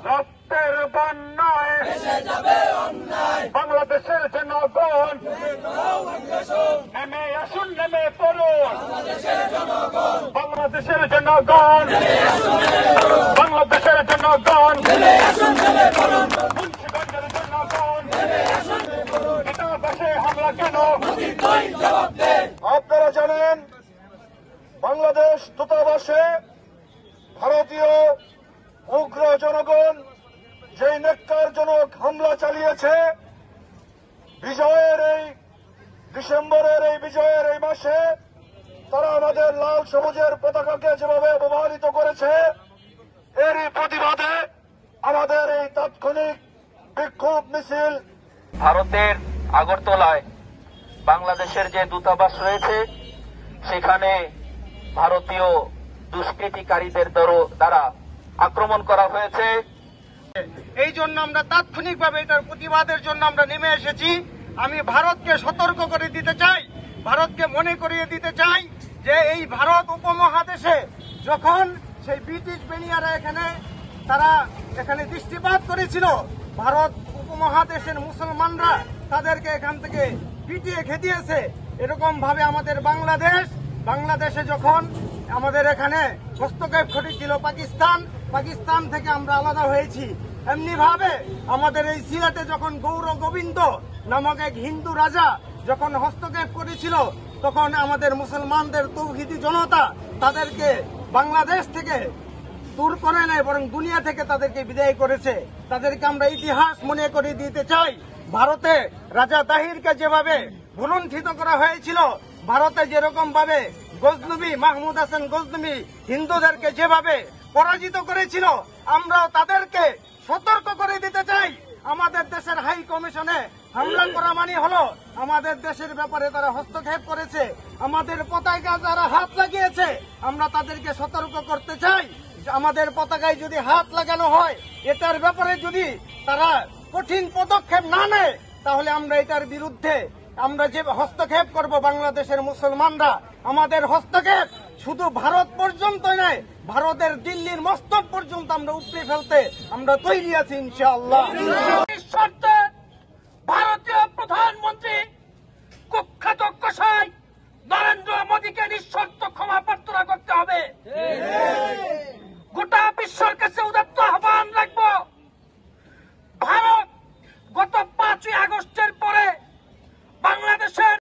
রক্তের বন্যায় বাংলাদেশের জনগণ নেমে আসুন, নেমে পড়ুন। বাংলাদেশের জনগণ, বাংলাদেশের জনগণ, মুন্সিগঞ্জের জনগণ, এটা দেশে হামলা কেন? আপনারা জানেন বাংলাদেশ দূতাবাসে ভারতীয় উগ্র জনগণ যে ন্যক্কারজনক হামলা চালিয়েছে, বিজয়ের এই ডিসেম্বরের এই বিজয়ের এই মাসে তারা আমাদের লাল সবুজের পতাকাকে যেভাবে অবমানিত করেছে, এরই প্রতিবাদে আমাদের এই তাৎক্ষণিক বিক্ষোভ মিছিল। ভারতের আগরতলায় বাংলাদেশের যে দূতাবাস রয়েছে সেখানে ভারতীয় দুষ্কৃতিকারীদের দ্বারা আক্রমণ করা হয়েছে। এই জন্য আমরা তাৎক্ষণিকভাবে এটার প্রতিবাদের জন্য আমরা নেমে এসেছি। আমি ভারতকে সতর্ক করে দিতে চাই, ভারতকে মনে করিয়ে দিতে চাই যে এই ভারত উপমহাদেশে যখন সেই ব্রিটিশ বেনিয়ারা তারা এখানে দৃষ্টিপাত করেছিল, ভারত উপমহাদেশের মুসলমানরা তাদেরকে এখান থেকে পিটিয়ে খেদিয়েছে। এরকম ভাবে আমাদের বাংলাদেশে যখন আমাদের এখানে হস্তক্ষেপ ঘটেছিল পাকিস্তান থেকে আমরা আলাদা হয়েছি, এমনি ভাবে আমাদের এই সিলেটে যখন গৌর গোবিন্দ নামক এক হিন্দু রাজা যখন হস্তক্ষেপ করেছিল, তখন আমাদের মুসলমানদের তৌহিদি জনতা তাদেরকে বাংলাদেশ থেকে দূর করে নেয়, বরং দুনিয়া থেকে তাদেরকে বিদায় করেছে। তাদেরকে আমরা ইতিহাস মনে করে দিতে চাই। ভারতে রাজা তাহিরকে যেভাবে ভুলুণ্ঠিত করা হয়েছিল, ভারতে যেরকম ভাবে গজনবী মাহমুদ হাসান গজনবী হিন্দুদেরকে যেভাবে পরাজিত করেছিল, আমরাও তাদেরকে সতর্ক করে দিতে চাই। আমাদের দেশের হাই কমিশনে হামলা করা মানে হলো আমাদের দেশের ব্যাপারে তারা হস্তক্ষেপ করেছে, আমাদের পতাকা যারা হাত লাগিয়েছে আমরা তাদেরকে সতর্ক করতে চাই। আমাদের পতাকায় যদি হাত লাগানো হয়, এটার ব্যাপারে যদি তারা কঠিন পদক্ষেপ না নেয়, তাহলে আমরা এটার বিরুদ্ধে আমরা যে হস্তক্ষেপ করব বাংলাদেশের মুসলমানরা। আমাদের হস্তক্ষেপ শুধু ভারত পর্যন্তই নয়, ভারতের দিল্লির মস্তক পর্যন্ত আমরা উপড়ে ফেলতে আমরা তৈরি আছি ইনশাআল্লাহ। ভারতীয় প্রধানমন্ত্রী কুখ্যাত কসাই নরেন্দ্র মোদীকে নিঃশর্ত ক্ষমা প্রার্থনা করতে হবে। গোটা বিশ্বের কাছে